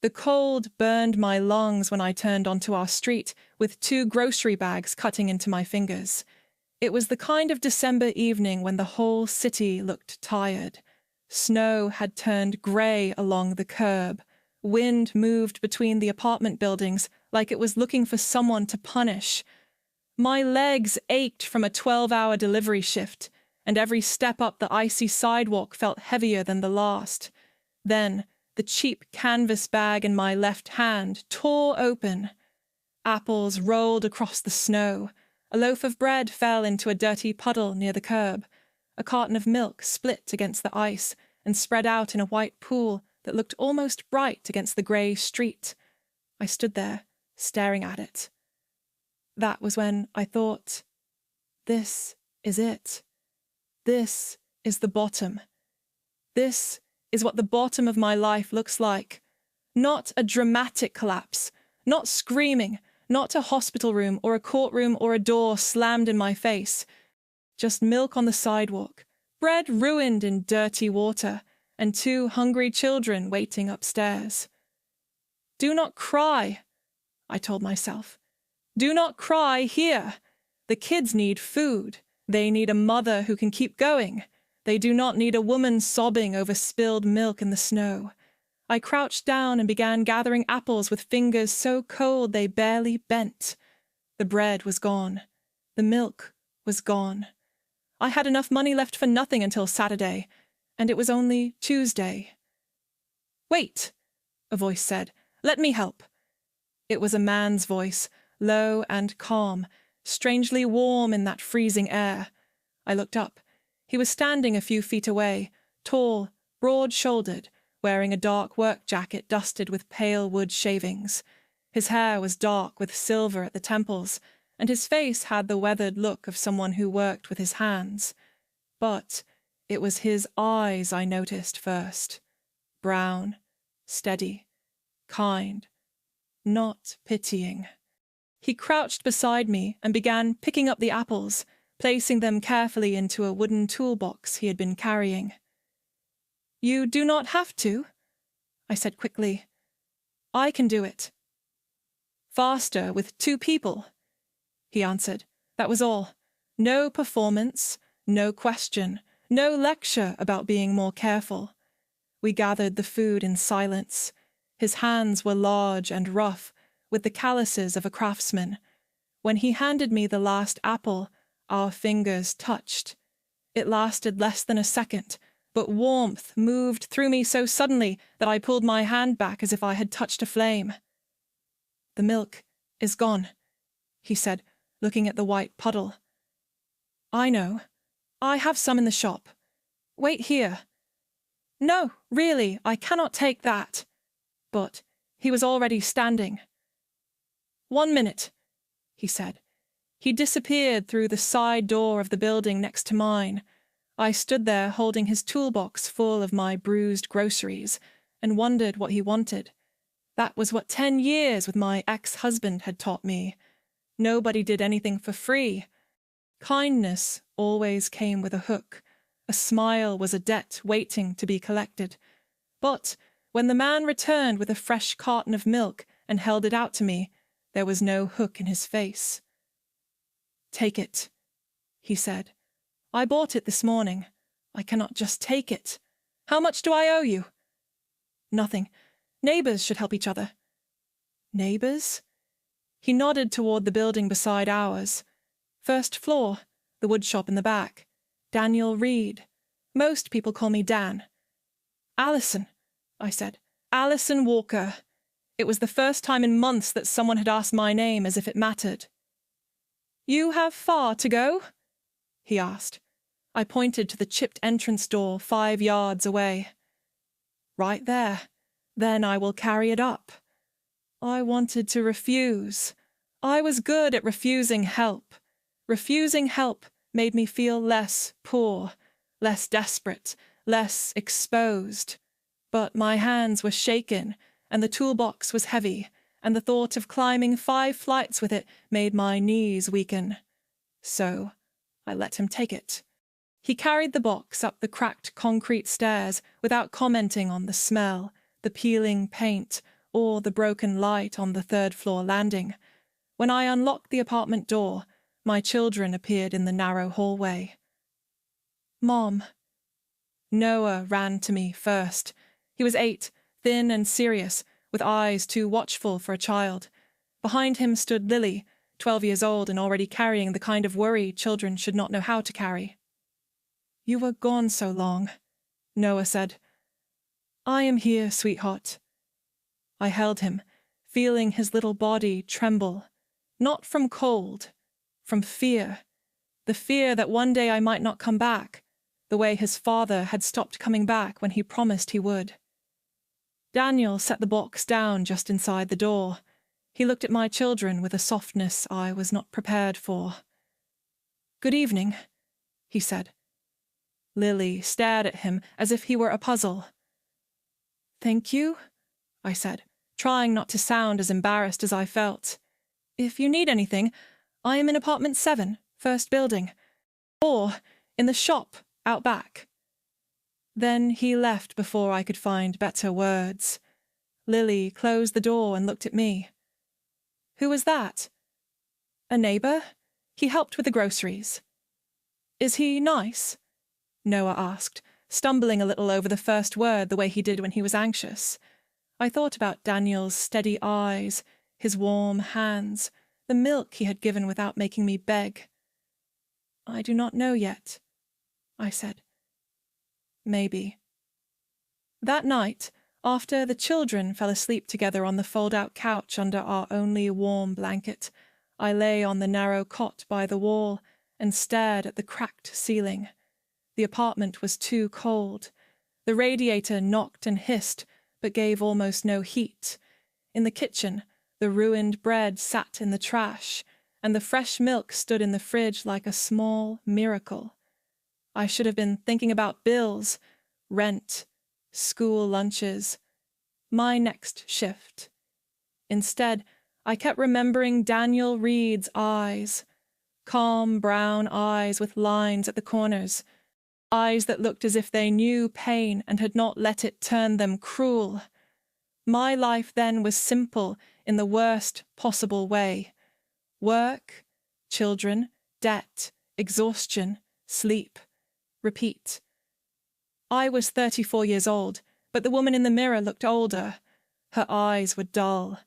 The cold burned my lungs when I turned onto our street with 2 grocery bags cutting into my fingers. It was the kind of December evening when the whole city looked tired. Snow had turned grey along the curb. Wind moved between the apartment buildings like it was looking for someone to punish. My legs ached from a 12-hour delivery shift, and every step up the icy sidewalk felt heavier than the last. Then, the cheap canvas bag in my left hand tore open. Apples rolled across the snow. A loaf of bread fell into a dirty puddle near the curb. A carton of milk split against the ice and spread out in a white pool that looked almost bright against the grey street. I stood there, staring at it. That was when I thought, this is it. This is the bottom. This is what the bottom of my life looks like. Not a dramatic collapse, not screaming, not a hospital room or a courtroom or a door slammed in my face. Just milk on the sidewalk, bread ruined in dirty water, and 2 hungry children waiting upstairs. Do not cry, I told myself. Do not cry here. The kids need food. They need a mother who can keep going. They do not need a woman sobbing over spilled milk in the snow. I crouched down and began gathering apples with fingers so cold they barely bent. The bread was gone. The milk was gone. I had enough money left for nothing until Saturday, and it was only Tuesday. "Wait," a voice said. "Let me help." It was a man's voice, low and calm, strangely warm in that freezing air. I looked up. He was standing a few feet away, tall, broad-shouldered, wearing a dark work jacket dusted with pale wood shavings. His hair was dark with silver at the temples, and his face had the weathered look of someone who worked with his hands. But it was his eyes I noticed first. Brown, steady, kind, not pitying. He crouched beside me and began picking up the apples, placing them carefully into a wooden toolbox he had been carrying. "You do not have to," I said quickly. "I can do it." "Faster with 2 people," he answered. That was all. No performance, no question, no lecture about being more careful. We gathered the food in silence. His hands were large and rough, with the calluses of a craftsman. When he handed me the last apple, our fingers touched. It lasted less than a second, but warmth moved through me so suddenly that I pulled my hand back as if I had touched a flame. "The milk is gone," he said, looking at the white puddle. "I know. I have some in the shop. Wait here." "No, really, I cannot take that." But he was already standing. "1 minute," he said. He disappeared through the side door of the building next to mine. I stood there holding his toolbox full of my bruised groceries and wondered what he wanted. That was what 10 years with my ex-husband had taught me. Nobody did anything for free. Kindness always came with a hook. A smile was a debt waiting to be collected. But when the man returned with a fresh carton of milk and held it out to me, there was no hook in his face. "Take it," he said. "I bought it this morning. I cannot just take it. How much do I owe you?" "Nothing. Neighbors should help each other." "Neighbors?" He nodded toward the building beside ours. "First floor, the wood shop in the back. Daniel Reed. Most people call me Dan." "Allison," I said. "Allison Walker." It was the first time in months that someone had asked my name as if it mattered. "You have far to go?" he asked. I pointed to the chipped entrance door 5 yards away. "Right there. Then I will carry it up." I wanted to refuse. I was good at refusing help. Refusing help made me feel less poor, less desperate, less exposed. But my hands were shaken, and the toolbox was heavy, and the thought of climbing 5 flights with it made my knees weaken. So I let him take it. He carried the box up the cracked concrete stairs without commenting on the smell, the peeling paint, or the broken light on the third-floor landing. When I unlocked the apartment door, my children appeared in the narrow hallway. "Mom." Noah ran to me first. He was 8, thin and serious, with eyes too watchful for a child. Behind him stood Lily, 12 years old and already carrying the kind of worry children should not know how to carry. "You were gone so long," Noah said. "I am here, sweetheart." I held him, feeling his little body tremble, not from cold, from fear, the fear that one day I might not come back, the way his father had stopped coming back when he promised he would. Daniel set the box down just inside the door. He looked at my children with a softness I was not prepared for. "Good evening," he said. Lily stared at him as if he were a puzzle. "Thank you," I said, trying not to sound as embarrassed as I felt. "If you need anything, I am in apartment 7, first building, or in the shop out back." Then he left before I could find better words. Lily closed the door and looked at me. "Who was that?" "A neighbor. He helped with the groceries." "Is he nice?" Noah asked, stumbling a little over the first word the way he did when he was anxious. I thought about Daniel's steady eyes, his warm hands, the milk he had given without making me beg. "I do not know yet," I said. "Maybe." That night, after the children fell asleep together on the fold-out couch under our only warm blanket, I lay on the narrow cot by the wall and stared at the cracked ceiling. The apartment was too cold. The radiator knocked and hissed, but gave almost no heat. In the kitchen, the ruined bread sat in the trash, and the fresh milk stood in the fridge like a small miracle. I should have been thinking about bills, rent, school lunches, my next shift. Instead, I kept remembering Daniel Reed's eyes, calm brown eyes with lines at the corners, eyes that looked as if they knew pain and had not let it turn them cruel. My life then was simple in the worst possible way. Work, children, debt, exhaustion, sleep, repeat. I was 34 years old, but the woman in the mirror looked older. Her eyes were dull.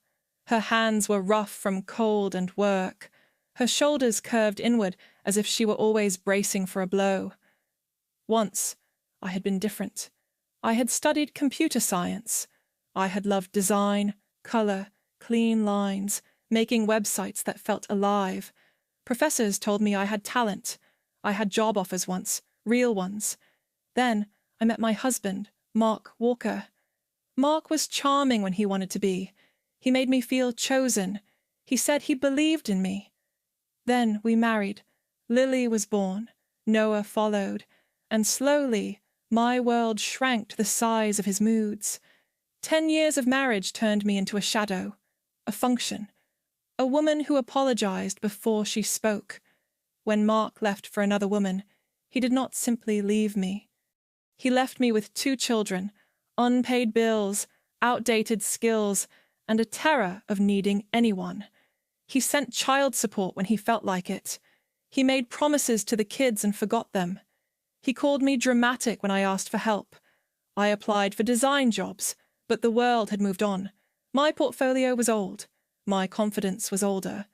Her hands were rough from cold and work. Her shoulders curved inward as if she were always bracing for a blow. Once, I had been different. I had studied computer science. I had loved design, color, clean lines, making websites that felt alive. Professors told me I had talent. I had job offers once, real ones. Then I met my husband, Mark Walker. Mark was charming when he wanted to be. He made me feel chosen. He said he believed in me. Then we married. Lily was born. Noah followed. And slowly, my world shrank to the size of his moods. 10 years of marriage turned me into a shadow, a function, a woman who apologized before she spoke. When Mark left for another woman, he did not simply leave me. He left me with 2 children, unpaid bills, outdated skills, and a terror of needing anyone. He sent child support when he felt like it. He made promises to the kids and forgot them. He called me dramatic when I asked for help. I applied for design jobs, but the world had moved on. My portfolio was old. My confidence was older.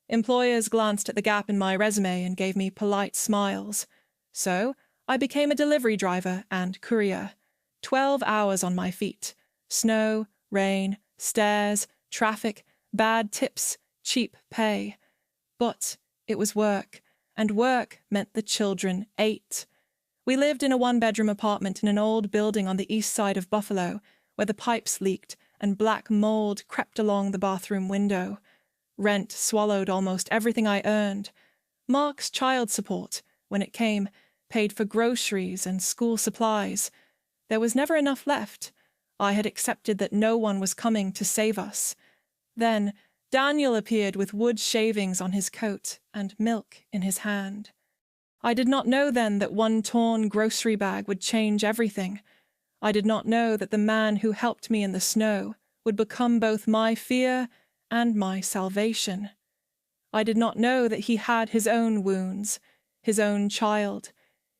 Employers glanced at the gap in my resume and gave me polite smiles. So I became a delivery driver and courier. 12 hours on my feet. Snow, rain, stairs, traffic, bad tips, cheap pay. But it was work, and work meant the children ate. We lived in a 1-bedroom apartment in an old building on the east side of Buffalo, where the pipes leaked and black mold crept along the bathroom window. Rent swallowed almost everything I earned. Mark's child support, when it came, paid for groceries and school supplies. There was never enough left. I had accepted that no one was coming to save us. Then Daniel appeared with wood shavings on his coat and milk in his hand. I did not know then that one torn grocery bag would change everything. I did not know that the man who helped me in the snow would become both my fear and my salvation. I did not know that he had his own wounds, his own child,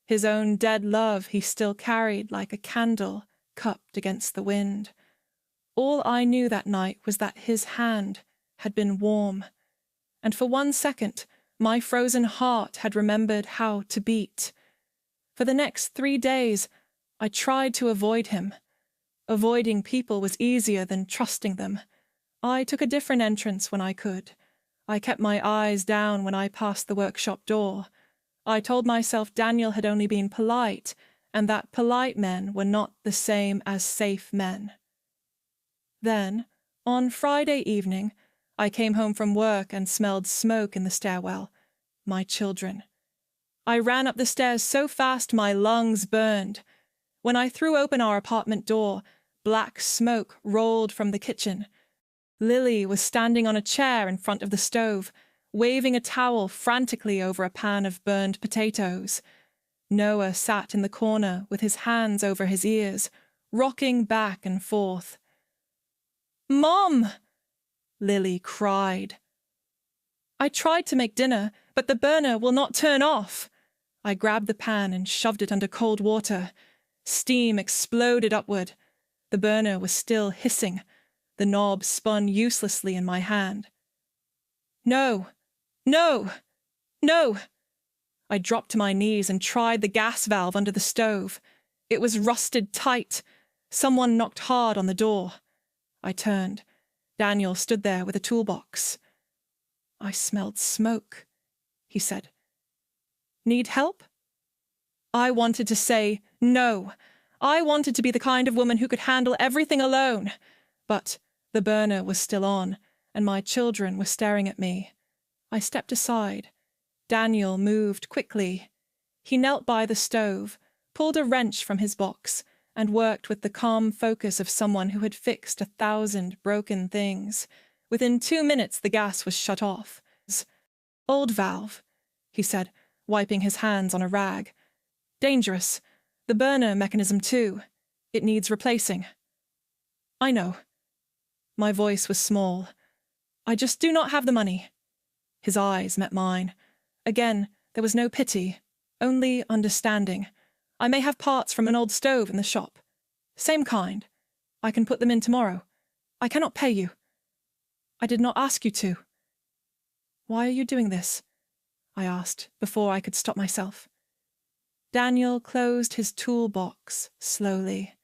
his own dead love he still carried like a candle cupped against the wind. All I knew that night was that his hand had been warm, and for 1 second my frozen heart had remembered how to beat. For the next 3 days, I tried to avoid him. Avoiding people was easier than trusting them. I took a different entrance when I could. I kept my eyes down when I passed the workshop door. I told myself Daniel had only been polite, and that polite men were not the same as safe men. Then, on Friday evening, I came home from work and smelled smoke in the stairwell. My children. I ran up the stairs so fast my lungs burned. When I threw open our apartment door, black smoke rolled from the kitchen. Lily was standing on a chair in front of the stove, waving a towel frantically over a pan of burned potatoes. Noah sat in the corner with his hands over his ears, rocking back and forth. "Mom!" Lily cried. "I tried to make dinner, but the burner will not turn off." I grabbed the pan and shoved it under cold water. Steam exploded upward. The burner was still hissing. The knob spun uselessly in my hand. "No! No! No!" I dropped to my knees and tried the gas valve under the stove. It was rusted tight. Someone knocked hard on the door. I turned. Daniel stood there with a toolbox. "I smelled smoke," he said. "Need help?" I wanted to say no. I wanted to be the kind of woman who could handle everything alone. But the burner was still on, and my children were staring at me. I stepped aside. Daniel moved quickly. He knelt by the stove, pulled a wrench from his box, and worked with the calm focus of someone who had fixed 1,000 broken things. Within 2 minutes the gas was shut off. "Old valve," he said, wiping his hands on a rag. "Dangerous. The burner mechanism too. It needs replacing." "I know." My voice was small. "I just do not have the money." His eyes met mine. Again, there was no pity, only understanding. "I may have parts from an old stove in the shop. Same kind. I can put them in tomorrow. I cannot pay you." "I did not ask you to." "Why are you doing this?" I asked, before I could stop myself. Daniel closed his toolbox slowly.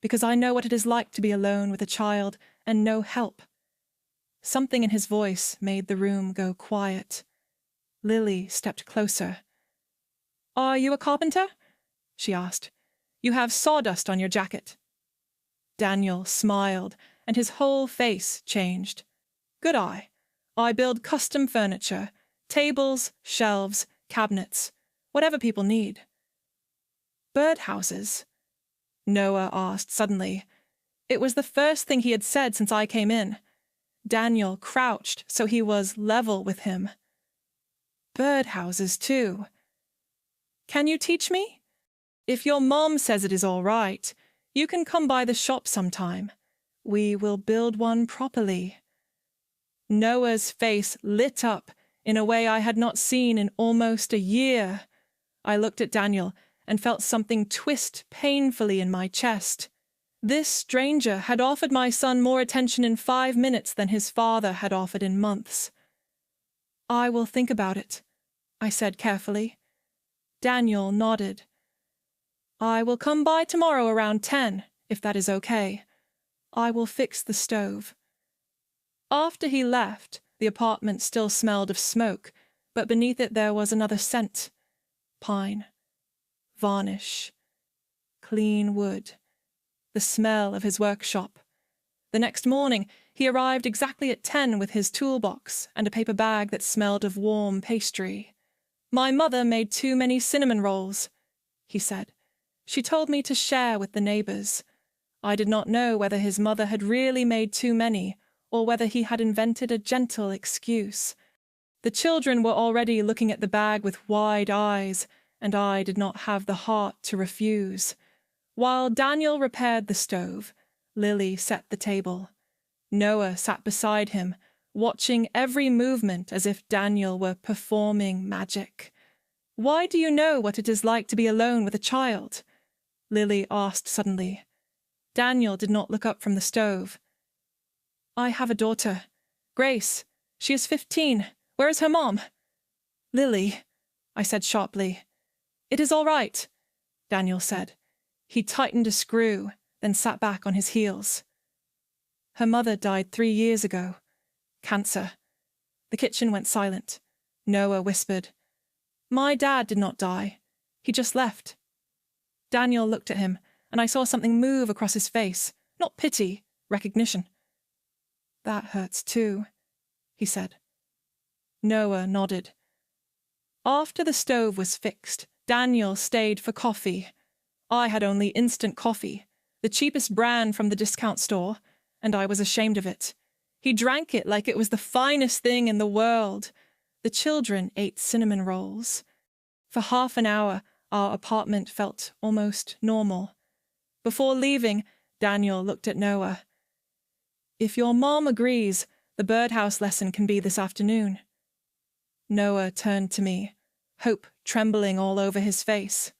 "Because I know what it is like to be alone with a child and no help." Something in his voice made the room go quiet. Lily stepped closer. "Are you a carpenter?" she asked. "You have sawdust on your jacket." Daniel smiled, and his whole face changed. "Good eye. I build custom furniture, tables, shelves, cabinets, whatever people need." "Birdhouses?" Noah asked suddenly. It was the first thing he had said since I came in. Daniel crouched so he was level with him. "Birdhouses, too. Can you teach me? If your mom says it is all right, you can come by the shop sometime. We will build one properly." Noah's face lit up in a way I had not seen in almost a year. I looked at Daniel and felt something twist painfully in my chest. This stranger had offered my son more attention in 5 minutes than his father had offered in months. "I will think about it," I said carefully. Daniel nodded. "I will come by tomorrow around 10, if that is okay. I will fix the stove." After he left, the apartment still smelled of smoke, but beneath it there was another scent. Pine. Varnish. Clean wood. The smell of his workshop. The next morning, he arrived exactly at 10 with his toolbox and a paper bag that smelled of warm pastry. "My mother made too many cinnamon rolls," he said. "She told me to share with the neighbors." I did not know whether his mother had really made too many, or whether he had invented a gentle excuse. The children were already looking at the bag with wide eyes, and I did not have the heart to refuse. While Daniel repaired the stove, Lily set the table. Noah sat beside him, watching every movement as if Daniel were performing magic. "Why do you know what it is like to be alone with a child?" Lily asked suddenly. Daniel did not look up from the stove. "I have a daughter. Grace. She is 15. Where is her mom?" "Lily," I said sharply. "It is all right," Daniel said. He tightened a screw, then sat back on his heels. "Her mother died 3 years ago. Cancer." The kitchen went silent. Noah whispered, "My dad did not die. He just left." Daniel looked at him, and I saw something move across his face. Not pity, recognition. "That hurts too," he said. Noah nodded. After the stove was fixed, Daniel stayed for coffee. I had only instant coffee, the cheapest brand from the discount store, and I was ashamed of it. He drank it like it was the finest thing in the world. The children ate cinnamon rolls. For half an hour, our apartment felt almost normal. Before leaving, Daniel looked at Noah. "If your mom agrees, the birdhouse lesson can be this afternoon." Noah turned to me, hope trembling all over his face.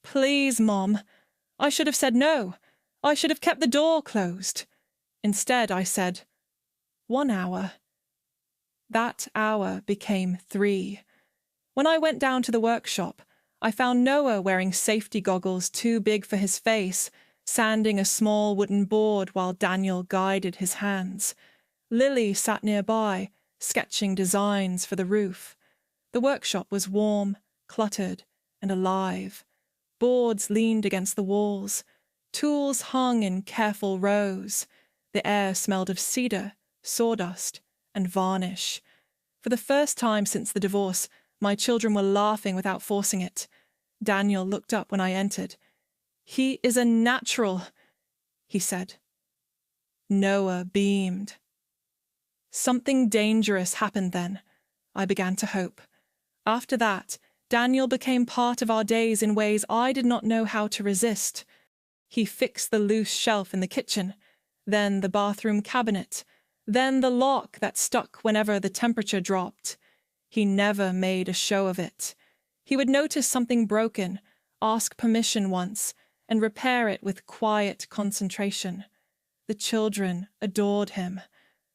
"Please, Mom. I should have said no. I should have kept the door closed." Instead, I said, 1 hour. That hour became 3. When I went down to the workshop, I found Noah wearing safety goggles too big for his face, sanding a small wooden board while Daniel guided his hands. Lily sat nearby, sketching designs for the roof. The workshop was warm, cluttered, and alive. Boards leaned against the walls. Tools hung in careful rows. The air smelled of cedar, sawdust, and varnish. For the first time since the divorce, my children were laughing without forcing it. Daniel looked up when I entered. "He is a natural," he said. Noah beamed. Something dangerous happened then. I began to hope. After that, Daniel became part of our days in ways I did not know how to resist. He fixed the loose shelf in the kitchen, then the bathroom cabinet, then the lock that stuck whenever the temperature dropped. He never made a show of it. He would notice something broken, ask permission once, and repair it with quiet concentration. The children adored him.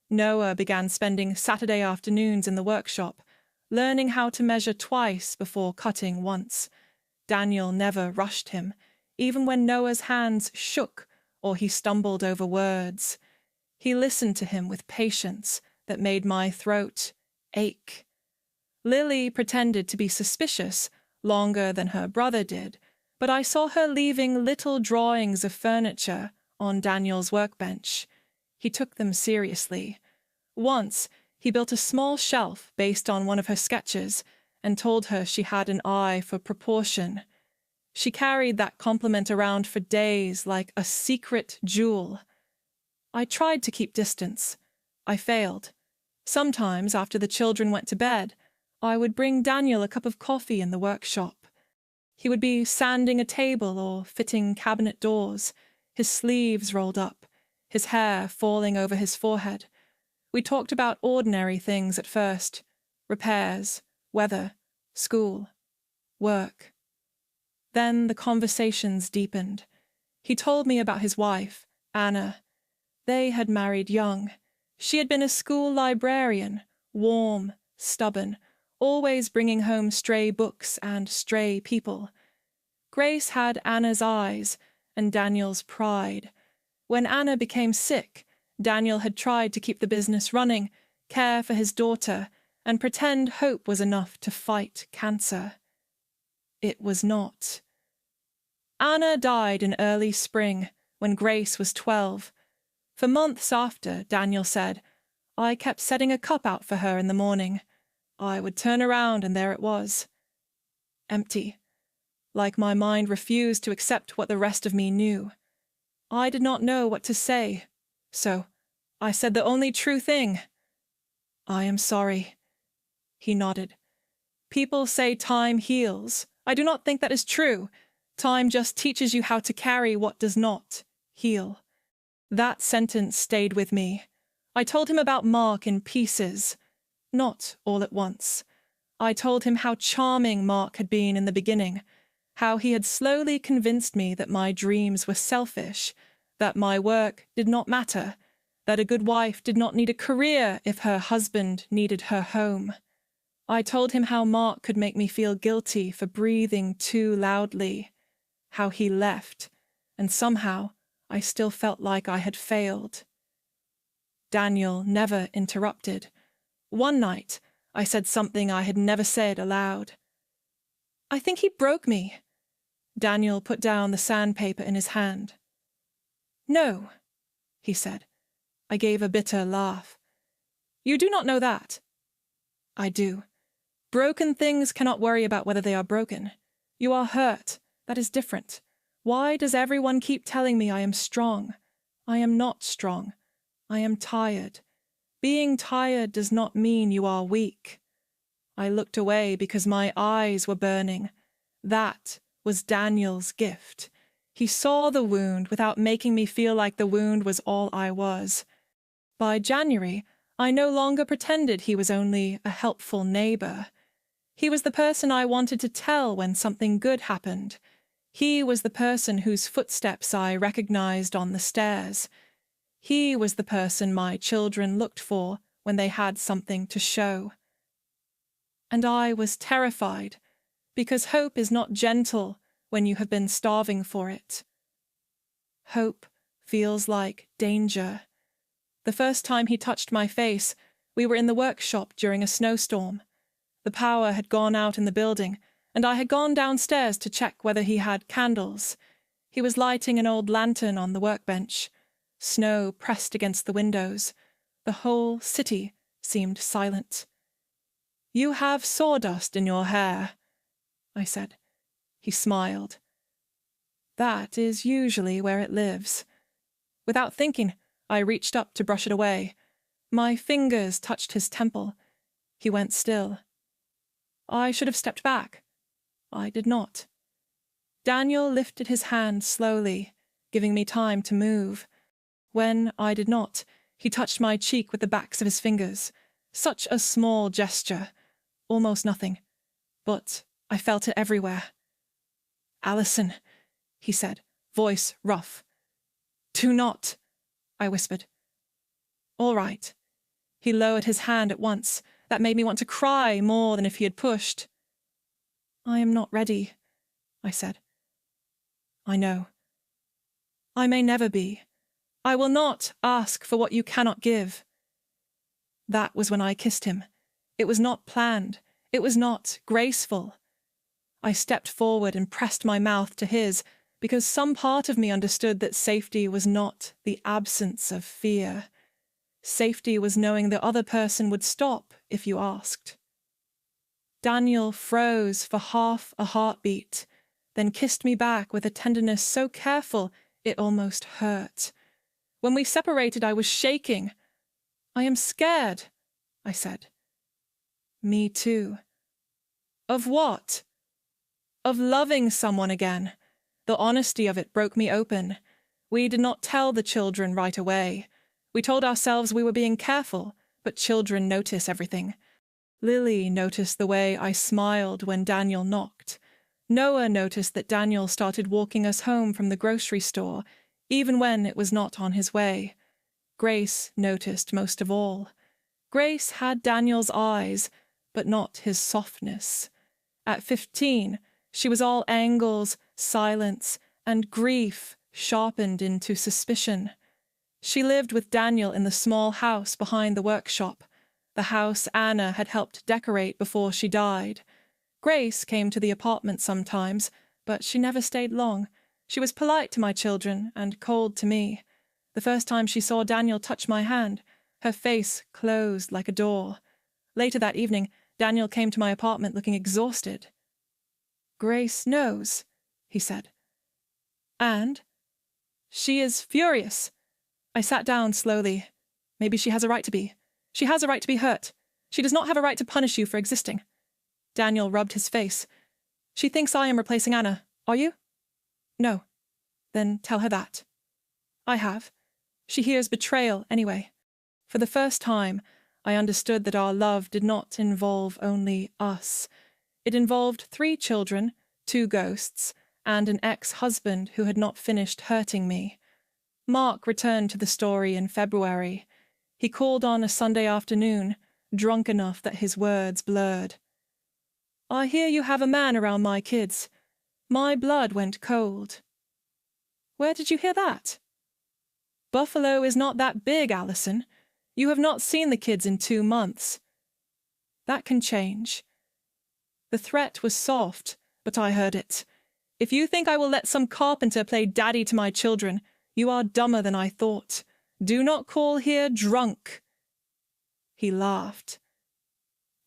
Noah began spending Saturday afternoons in the workshop, learning how to measure twice before cutting once. Daniel never rushed him, even when Noah's hands shook or he stumbled over words. He listened to him with patience that made my throat ache. Lily pretended to be suspicious longer than her brother did, but I saw her leaving little drawings of furniture on Daniel's workbench. He took them seriously. Once, he built a small shelf based on one of her sketches and told her she had an eye for proportion. She carried that compliment around for days like a secret jewel. I tried to keep distance. I failed. Sometimes, after the children went to bed, I would bring Daniel a cup of coffee in the workshop. He would be sanding a table or fitting cabinet doors, his sleeves rolled up, his hair falling over his forehead. We talked about ordinary things at first: repairs, weather, school, work. Then the conversations deepened. He told me about his wife, Anna. They had married young. She had been a school librarian, warm, stubborn, always bringing home stray books and stray people. Grace had Anna's eyes and Daniel's pride. When Anna became sick, Daniel had tried to keep the business running, care for his daughter, and pretend hope was enough to fight cancer. It was not. Anna died in early spring, when Grace was 12. For months after, Daniel said, I kept setting a cup out for her in the morning. I would turn around and there it was. Empty. Like my mind refused to accept what the rest of me knew. I did not know what to say, so I said the only true thing. I am sorry. He nodded. People say time heals. I do not think that is true. Time just teaches you how to carry what does not heal. That sentence stayed with me. I told him about Mark in pieces, not all at once. I told him how charming Mark had been in the beginning, how he had slowly convinced me that my dreams were selfish, that my work did not matter, that a good wife did not need a career if her husband needed her home. I told him how Mark could make me feel guilty for breathing too loudly, how he left, and somehow I still felt like I had failed. Daniel never interrupted. One night, I said something I had never said aloud. "I think he broke me." Daniel put down the sandpaper in his hand. "No," he said. I gave a bitter laugh. "You do not know that." "I do. Broken things cannot worry about whether they are broken. You are hurt. That is different. Why does everyone keep telling me I am strong? I am not strong. I am tired. Being tired does not mean you are weak." I looked away because my eyes were burning. That was Daniel's gift. He saw the wound without making me feel like the wound was all I was. By January, I no longer pretended he was only a helpful neighbor. He was the person I wanted to tell when something good happened. He was the person whose footsteps I recognized on the stairs. He was the person my children looked for when they had something to show. And I was terrified, because hope is not gentle when you have been starving for it. Hope feels like danger. The first time he touched my face, we were in the workshop during a snowstorm. The power had gone out in the building, and I had gone downstairs to check whether he had candles. He was lighting an old lantern on the workbench. Snow pressed against the windows. The whole city seemed silent. "You have sawdust in your hair," I said. He smiled. "That is usually where it lives." Without thinking, I reached up to brush it away. My fingers touched his temple. He went still. I should have stepped back. I did not. Daniel lifted his hand slowly, giving me time to move. When I did not, he touched my cheek with the backs of his fingers. Such a small gesture. Almost nothing. But I felt it everywhere. "Allison," he said, voice rough. "Do not," I whispered. "All right." He lowered his hand at once. That made me want to cry more than if he had pushed. "I am not ready," I said. "I know. I may never be. I will not ask for what you cannot give." That was when I kissed him. It was not planned. It was not graceful. I stepped forward and pressed my mouth to his, because some part of me understood that safety was not the absence of fear. Safety was knowing the other person would stop if you asked. Daniel froze for half a heartbeat, then kissed me back with a tenderness so careful it almost hurt. When we separated, I was shaking. "I am scared," I said. "Me too." "Of what?" "Of loving someone again." The honesty of it broke me open. We did not tell the children right away. We told ourselves we were being careful, but children notice everything. Lily noticed the way I smiled when Daniel knocked. Noah noticed that Daniel started walking us home from the grocery store, even when it was not on his way. Grace noticed most of all. Grace had Daniel's eyes, but not his softness. At 15, she was all angles, silence, and grief sharpened into suspicion. She lived with Daniel in the small house behind the workshop, the house Anna had helped decorate before she died. Grace came to the apartment sometimes, but she never stayed long. She was polite to my children and cold to me. The first time she saw Daniel touch my hand, her face closed like a door. Later that evening, Daniel came to my apartment looking exhausted. "Grace knows," he said. "And?" "She is furious." I sat down slowly. "Maybe she has a right to be. She has a right to be hurt. She does not have a right to punish you for existing." Daniel rubbed his face. "She thinks I am replacing Anna. Are you?" "No." "Then tell her that." "I have. She hears betrayal anyway. For the first time, I understood that our love did not involve only us. It involved 3 children, 2 ghosts, and an ex-husband who had not finished hurting me. Mark returned to the story in February. He called on a Sunday afternoon, drunk enough that his words blurred. "I hear you have a man around my kids." My blood went cold. "Where did you hear that?" "Buffalo is not that big, Allison. You have not seen the kids in 2 months. That can change." The threat was soft, but I heard it. "If you think I will let some carpenter play daddy to my children, you are dumber than I thought. Do not call here drunk." He laughed.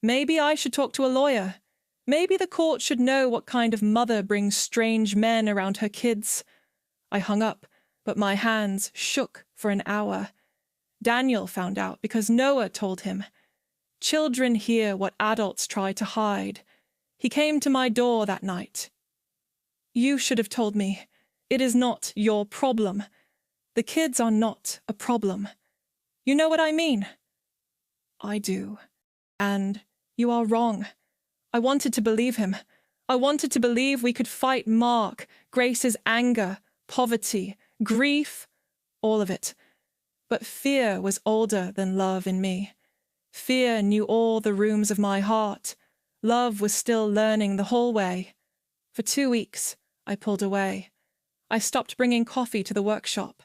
"Maybe I should talk to a lawyer. Maybe the court should know what kind of mother brings strange men around her kids." I hung up, but my hands shook for an hour. Daniel found out because Noah told him. Children hear what adults try to hide. He came to my door that night. "You should have told me. It is not your problem. The kids are not a problem. You know what I mean?" "I do. And you are wrong. I wanted to believe him. I wanted to believe we could fight Mark, Grace's anger, poverty, grief, all of it. But fear was older than love in me. Fear knew all the rooms of my heart. Love was still learning the hallway. For 2 weeks, I pulled away. I stopped bringing coffee to the workshop.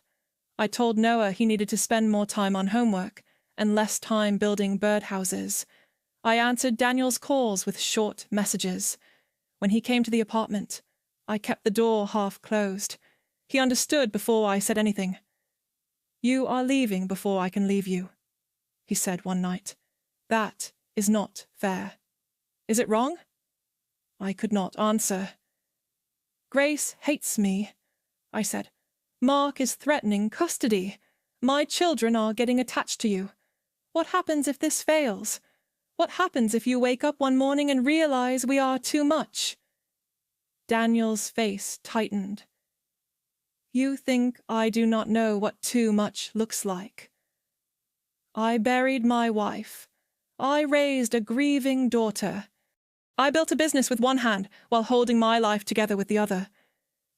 I told Noah he needed to spend more time on homework and less time building birdhouses. I answered Daniel's calls with short messages. When he came to the apartment, I kept the door half closed. He understood before I said anything. "You are leaving before I can leave you," he said one night. "That is not fair. Is it wrong?" I could not answer. "Grace hates me," I said. "Mark is threatening custody. My children are getting attached to you. What happens if this fails? What happens if you wake up one morning and realize we are too much?" Daniel's face tightened. "You think I do not know what too much looks like. I buried my wife. I raised a grieving daughter. I built a business with one hand while holding my life together with the other.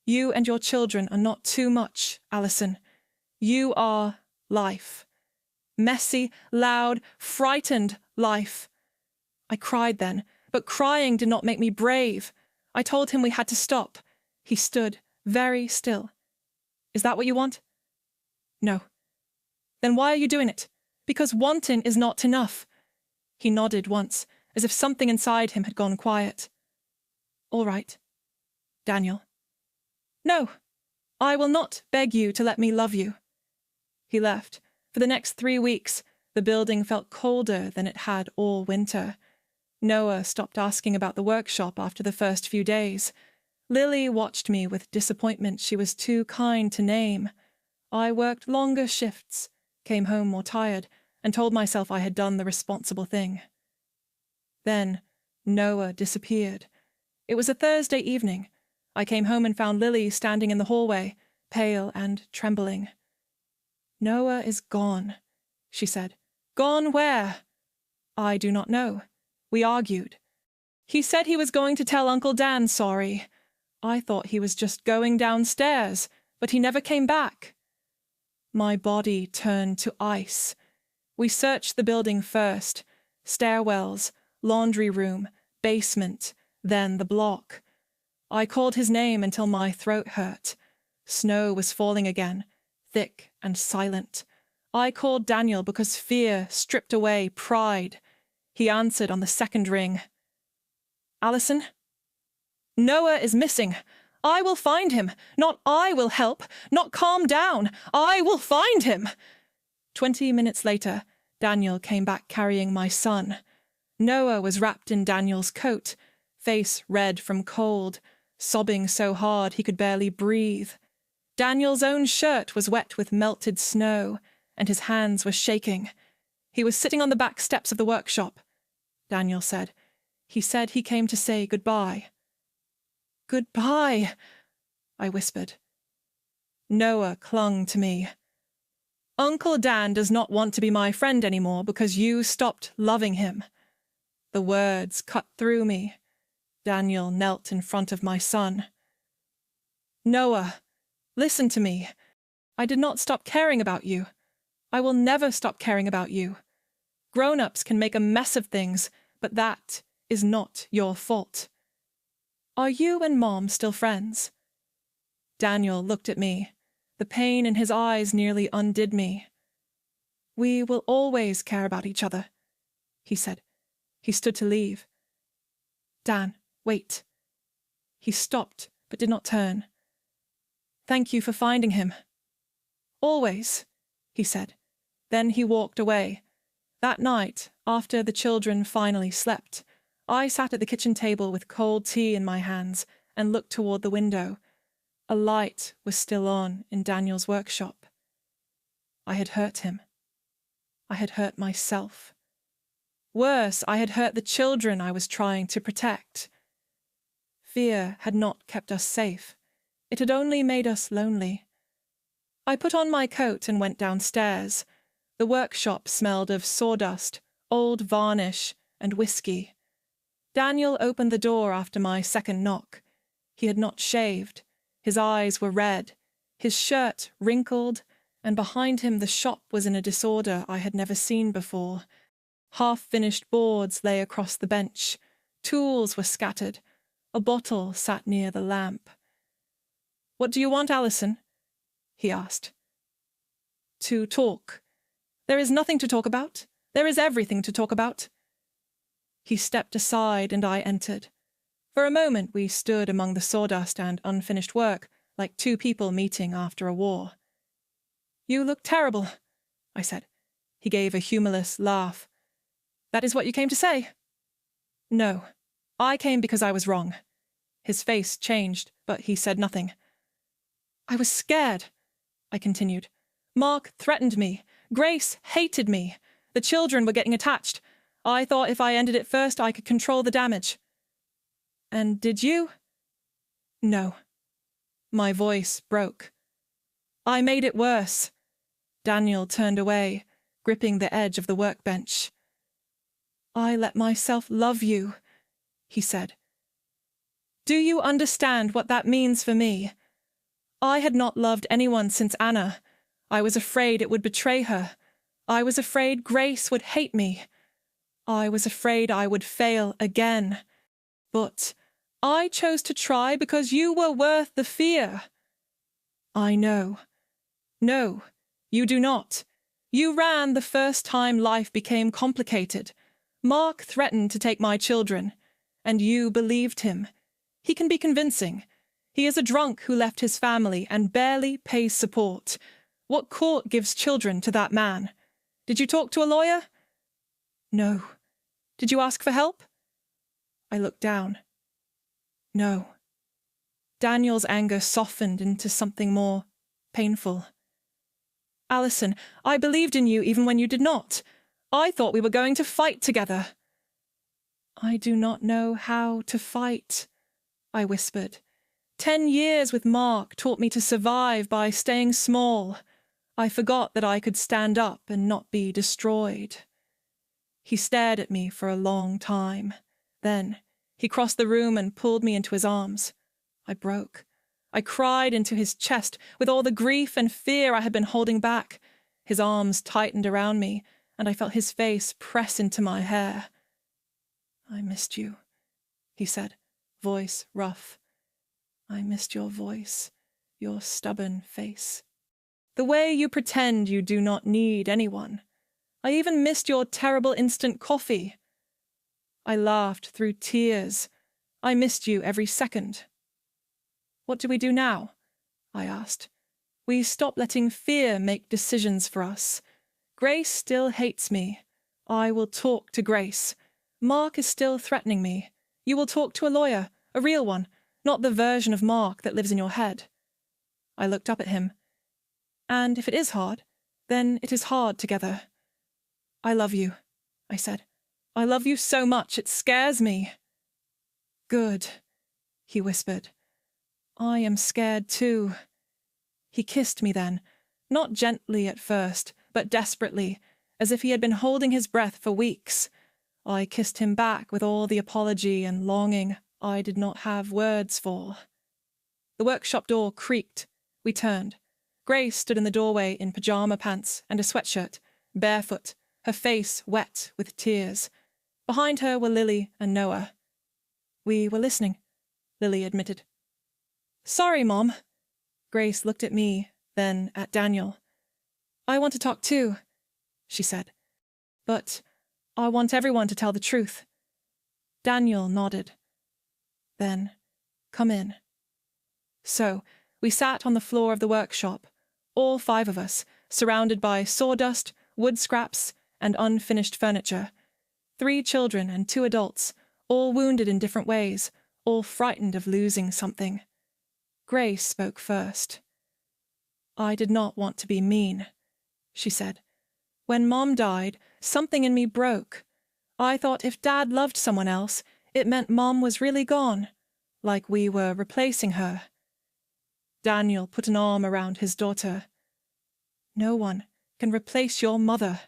You and your children are not too much, Allison. You are life. Messy, loud, frightened life." I cried then, but crying did not make me brave. I told him we had to stop. He stood very still. "Is that what you want?" "No." "Then why are you doing it?" "Because wanting is not enough." He nodded once, as if something inside him had gone quiet. "All right, Daniel." "No, I will not beg you to let me love you." He left. For the next 3 weeks, the building felt colder than it had all winter. Noah stopped asking about the workshop after the first few days. Lily watched me with disappointment she was too kind to name. I worked longer shifts, came home more tired, and told myself I had done the responsible thing. Then Noah disappeared. It was a Thursday evening. I came home and found Lily standing in the hallway, pale and trembling. "Noah is gone," she said. "Gone where?" "I do not know." We argued. "He said he was going to tell Uncle Dan sorry." I thought he was just going downstairs, but he never came back. My body turned to ice. We searched the building first. Stairwells, laundry room, basement, then the block. I called his name until my throat hurt. Snow was falling again, thick and silent. I called Daniel because fear stripped away pride. He answered on the second ring. "Allison?" "Noah is missing. I will find him. Not I will help. Not calm down. I will find him." 20 minutes later, Daniel came back carrying my son. Noah was wrapped in Daniel's coat, face red from cold, sobbing so hard he could barely breathe. Daniel's own shirt was wet with melted snow, and his hands were shaking. He was sitting on the back steps of the workshop. Daniel said. He said he came to say goodbye. "Goodbye," I whispered. Noah clung to me. Uncle Dan does not want to be my friend anymore because you stopped loving him." The words cut through me. Daniel knelt in front of my son. "Noah, listen to me. I did not stop caring about you. I will never stop caring about you. Grown-ups can make a mess of things, but that is not your fault. Are you and Mom still friends?" Daniel looked at me. The pain in his eyes nearly undid me. "We will always care about each other," he said. He stood to leave. "Dan, wait." He stopped, but did not turn. "Thank you for finding him." "Always," he said. Then he walked away. That night, after the children finally slept, I sat at the kitchen table with cold tea in my hands and looked toward the window. A light was still on in Daniel's workshop. I had hurt him. I had hurt myself. Worse, I had hurt the children I was trying to protect. Fear had not kept us safe. It had only made us lonely. I put on my coat and went downstairs. The workshop smelled of sawdust, old varnish, and whiskey. Daniel opened the door after my second knock. He had not shaved. His eyes were red, his shirt wrinkled, and behind him the shop was in a disorder I had never seen before. Half-finished boards lay across the bench. Tools were scattered. A bottle sat near the lamp. "What do you want, Allison?" he asked. "To talk. There is nothing to talk about. There is everything to talk about." He stepped aside and I entered. For a moment we stood among the sawdust and unfinished work, like two people meeting after a war. "You look terrible," I said. He gave a humorless laugh. "That is what you came to say?" "No. I came because I was wrong." His face changed, but he said nothing. "I was scared," I continued. "Mark threatened me. Grace hated me. The children were getting attached. I thought if I ended it first, I could control the damage." "And did you?" "No." My voice broke. "I made it worse." Daniel turned away, gripping the edge of the workbench. "I let myself love you," he said. "Do you understand what that means for me? I had not loved anyone since Anna. I was afraid it would betray her. I was afraid Grace would hate me. I was afraid I would fail again. But I chose to try because you were worth the fear." "I know." "No, you do not. You ran the first time life became complicated. Mark threatened to take my children, and you believed him. He can be convincing. He is a drunk who left his family and barely pays support. What court gives children to that man? Did you talk to a lawyer?" "No." "Did you ask for help?" I looked down. "No." Daniel's anger softened into something more painful. "Allison, I believed in you even when you did not. I thought we were going to fight together." "I do not know how to fight," I whispered. 10 years with Mark taught me to survive by staying small. I forgot that I could stand up and not be destroyed. He stared at me for a long time. Then he crossed the room and pulled me into his arms. I broke. I cried into his chest with all the grief and fear I had been holding back. His arms tightened around me, and I felt his face press into my hair. "I missed you," he said, voice rough. "I missed your voice, your stubborn face. The way you pretend you do not need anyone. I even missed your terrible instant coffee." I laughed through tears. "I missed you every second." "What do we do now?" I asked. "We stop letting fear make decisions for us. Grace still hates me. I will talk to Grace. Mark is still threatening me. You will talk to a lawyer, a real one, not the version of Mark that lives in your head." I looked up at him. "And if it is hard, then it is hard together." "I love you," I said. "I love you so much it scares me." "Good," he whispered. "I am scared too." He kissed me then, Not gently at first, but desperately, as if he had been holding his breath for weeks. I kissed him back with all the apology and longing I did not have words for. The workshop door creaked. We turned. Grace stood in the doorway in pajama pants and a sweatshirt, barefoot, her face wet with tears. Behind her were Lily and Noah. "We were listening," Lily admitted. "Sorry, Mom." Grace looked at me, then at Daniel. "I want to talk too," she said. "But I want everyone to tell the truth." Daniel nodded. Then, "Come in." So, we sat on the floor of the workshop, all 5 of us, surrounded by sawdust, wood scraps, and unfinished furniture. 3 children and 2 adults, all wounded in different ways, all frightened of losing something. Grace spoke first. "I did not want to be mean," she said. "When Mom died, something in me broke. I thought if Dad loved someone else, it meant Mom was really gone, like we were replacing her." Daniel put an arm around his daughter. "No one can replace your mother."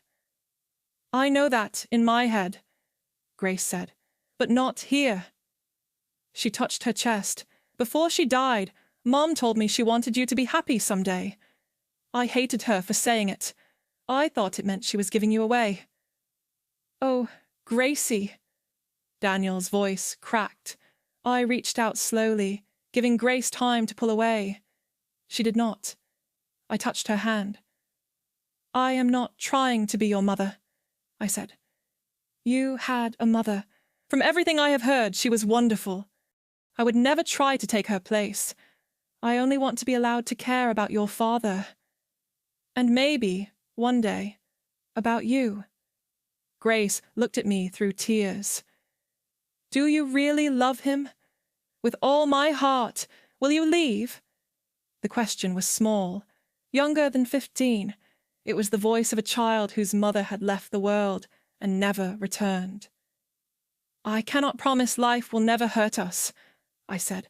"I know that in my head," Grace said, "but not here." She touched her chest. "Before she died, Mom told me she wanted you to be happy someday. I hated her for saying it. I thought it meant she was giving you away." "Oh, Gracie." Daniel's voice cracked. I reached out slowly, giving Grace time to pull away. She did not. I touched her hand. "I am not trying to be your mother," I said. "You had a mother. From everything I have heard, she was wonderful. I would never try to take her place. I only want to be allowed to care about your father. And maybe, one day, about you." Grace looked at me through tears. "Do you really love him? With all my heart, will you leave?" The question was small, younger than 15. It was the voice of a child whose mother had left the world and never returned. "I cannot promise life will never hurt us," I said,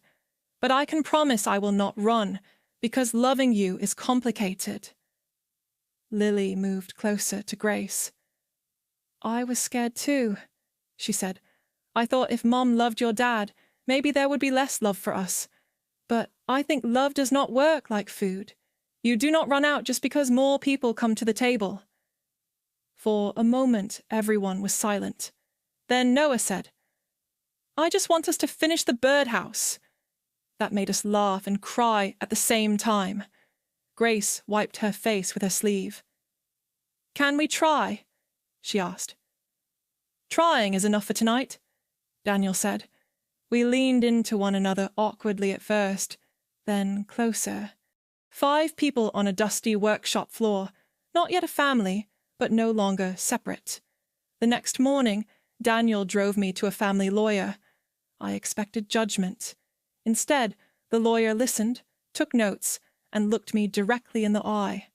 "but I can promise I will not run, because loving you is complicated." Lily moved closer to Grace. "I was scared too," she said. "I thought if Mom loved your dad, maybe there would be less love for us. But I think love does not work like food. You do not run out just because more people come to the table." For a moment, everyone was silent. Then Noah said, "I just want us to finish the birdhouse." That made us laugh and cry at the same time. Grace wiped her face with her sleeve. "Can we try?" she asked. "Trying is enough for tonight," Daniel said. We leaned into one another awkwardly at first, then closer. 5 people on a dusty workshop floor, not yet a family, but no longer separate. The next morning, Daniel drove me to a family lawyer. I expected judgment. Instead, the lawyer listened, took notes, and looked me directly in the eye.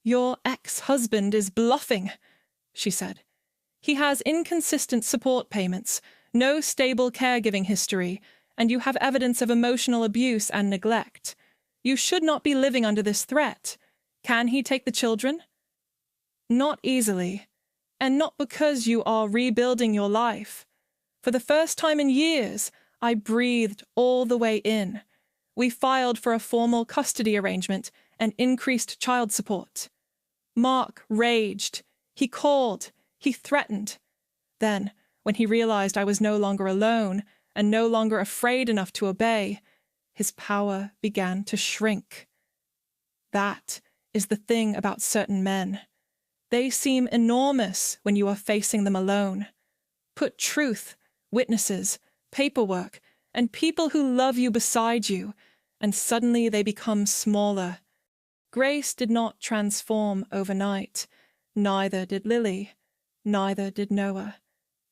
"Your ex-husband is bluffing," she said. "He has inconsistent support payments, no stable caregiving history, and you have evidence of emotional abuse and neglect. You should not be living under this threat. Can he take the children?" "Not easily, and not because you are rebuilding your life. For the first time in years, I breathed all the way in. We filed for a formal custody arrangement and increased child support. Mark raged. He called. He threatened. Then, when he realized I was no longer alone and no longer afraid enough to obey, his power began to shrink. That is the thing about certain men. They seem enormous when you are facing them alone. Put truth, witnesses, paperwork, and people who love you beside you, and suddenly they become smaller. Grace did not transform overnight. Neither did Lily. Neither did Noah.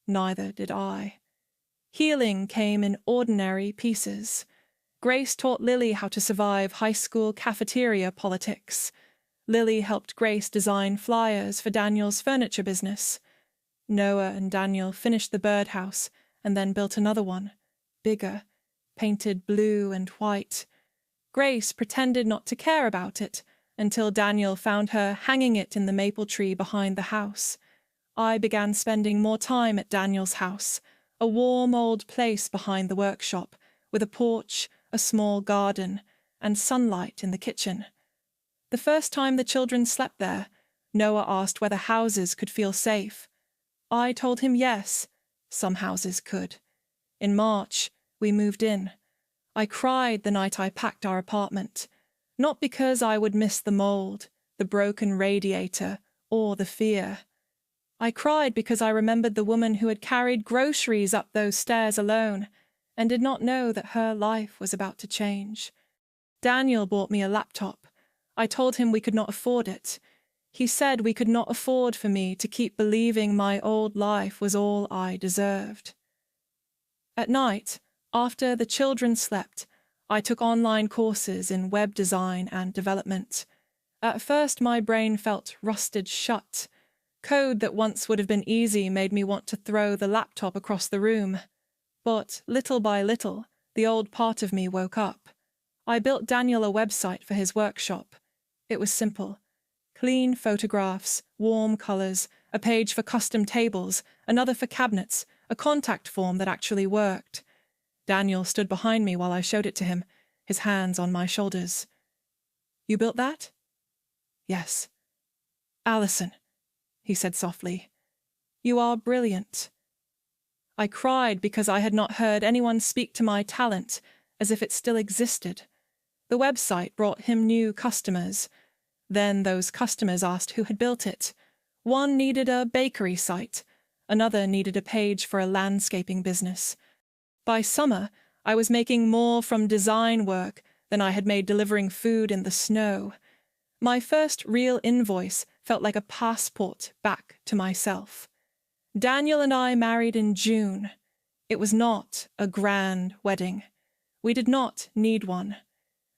Neither did I. Healing came in ordinary pieces. Grace taught Lily how to survive high school cafeteria politics. Lily helped Grace design flyers for Daniel's furniture business. Noah and Daniel finished the birdhouse and then built another one, bigger, painted blue and white. Grace pretended not to care about it until Daniel found her hanging it in the maple tree behind the house. I began spending more time at Daniel's house, a warm old place behind the workshop, with a porch, a small garden, and sunlight in the kitchen. The first time the children slept there, Noah asked whether houses could feel safe. I told him yes, some houses could. In March, we moved in. I cried the night I packed our apartment, not because I would miss the mold, the broken radiator, or the fear. I cried because I remembered the woman who had carried groceries up those stairs alone and did not know that her life was about to change. Daniel bought me a laptop. I told him we could not afford it. He said we could not afford for me to keep believing my old life was all I deserved. At night, after the children slept, I took online courses in web design and development. At first my brain felt rusted shut. Code that once would have been easy made me want to throw the laptop across the room. But little by little, the old part of me woke up. I built Daniel a website for his workshop. It was simple. Clean photographs, warm colours, a page for custom tables, another for cabinets, a contact form that actually worked. Daniel stood behind me while I showed it to him, his hands on my shoulders. "You built that?" "Yes." "Alison," he said softly, "you are brilliant." I cried because I had not heard anyone speak to my talent as if it still existed. The website brought him new customers. Then those customers asked who had built it. One needed a bakery site. Another needed a page for a landscaping business. By summer, I was making more from design work than I had made delivering food in the snow. My first real invoice felt like a passport back to myself. Daniel and I married in June. It was not a grand wedding. We did not need one.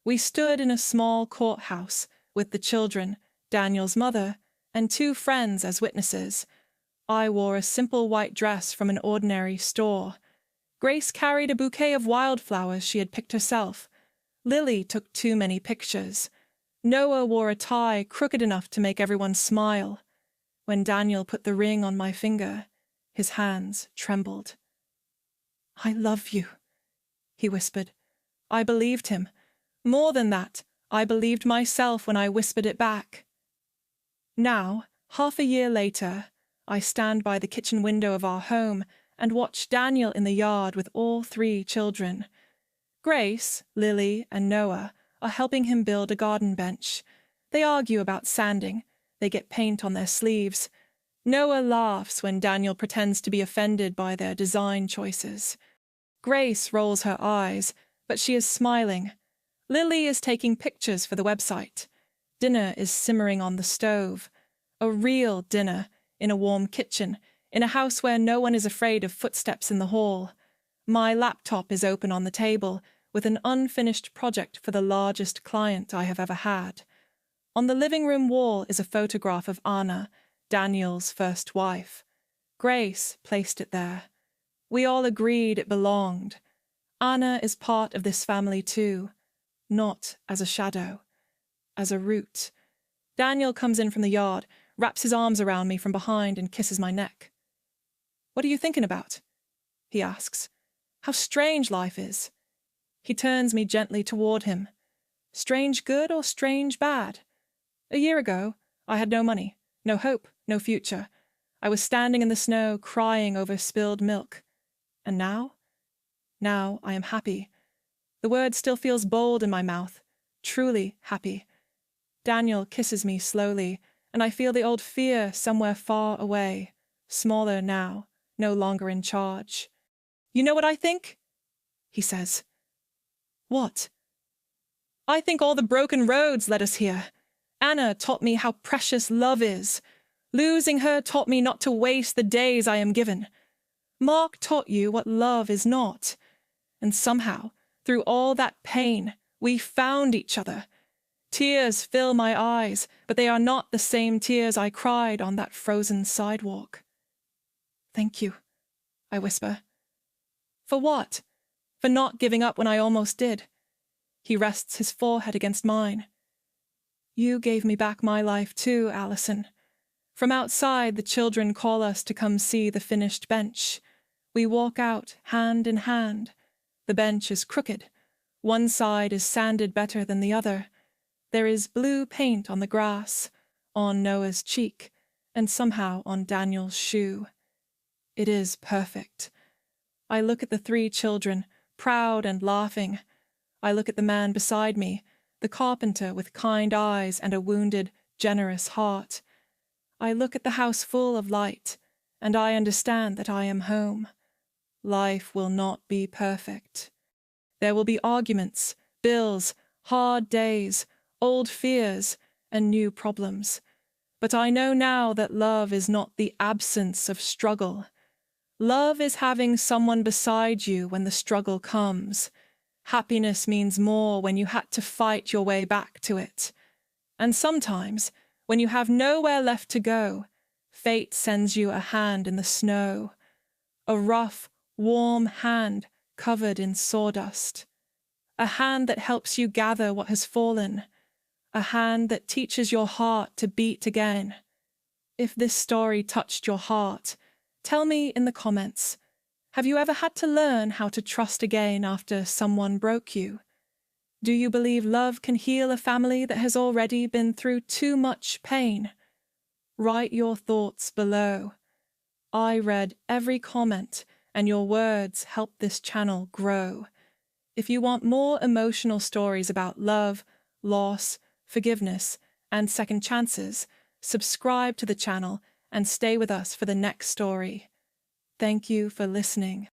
We stood in a small courthouse with the children, Daniel's mother, and 2 friends as witnesses. I wore a simple white dress from an ordinary store. Grace carried a bouquet of wildflowers she had picked herself. Lily took too many pictures. Noah wore a tie crooked enough to make everyone smile. When Daniel put the ring on my finger, his hands trembled. "I love you," he whispered. I believed him. More than that, I believed myself when I whispered it back. Now, half a year later, I stand by the kitchen window of our home and watch Daniel in the yard with all 3 children. Grace, Lily, and Noah are helping him build a garden bench. They argue about sanding. They get paint on their sleeves. Noah laughs when Daniel pretends to be offended by their design choices. Grace rolls her eyes, but she is smiling. Lily is taking pictures for the website. Dinner is simmering on the stove. A real dinner, in a warm kitchen, in a house where no one is afraid of footsteps in the hall. My laptop is open on the table, with an unfinished project for the largest client I have ever had. On the living room wall is a photograph of Anna, Daniel's first wife. Grace placed it there. We all agreed it belonged. Anna is part of this family too, not as a shadow, as a root. Daniel comes in from the yard, wraps his arms around me from behind and kisses my neck. "What are you thinking about?" he asks. "How strange life is." He turns me gently toward him. Strange good or strange bad? A year ago, I had no money, no hope, no future. I was standing in the snow, crying over spilled milk. And now? Now I am happy. The word still feels bold in my mouth, truly happy. Daniel kisses me slowly, and I feel the old fear somewhere far away, smaller now, no longer in charge. "You know what I think?" he says. "What?" "I think all the broken roads led us here. Anna taught me how precious love is. Losing her taught me not to waste the days I am given. Mark taught you what love is not. And somehow, through all that pain, we found each other. Tears fill my eyes, but they are not the same tears I cried on that frozen sidewalk." "Thank you," I whisper. "For what? For not giving up when I almost did." He rests his forehead against mine. You gave me back my life too, Allison. From outside, the children call us to come see the finished bench. We walk out, hand in hand. The bench is crooked. One side is sanded better than the other. There is blue paint on the grass, on Noah's cheek, and somehow on Daniel's shoe. It is perfect. I look at the 3 children, proud and laughing. I look at the man beside me, the carpenter with kind eyes and a wounded, generous heart. I look at the house full of light, and I understand that I am home. Life will not be perfect. There will be arguments, bills, hard days, old fears, and new problems. But I know now that love is not the absence of struggle. Love is having someone beside you when the struggle comes. Happiness means more when you had to fight your way back to it. And sometimes, when you have nowhere left to go, fate sends you a hand in the snow. A rough, warm hand covered in sawdust. A hand that helps you gather what has fallen. A hand that teaches your heart to beat again. If this story touched your heart, tell me in the comments. Have you ever had to learn how to trust again after someone broke you? Do you believe love can heal a family that has already been through too much pain? Write your thoughts below. I read every comment, and your words help this channel grow. If you want more emotional stories about love, loss, forgiveness, and second chances, subscribe to the channel and stay with us for the next story. Thank you for listening.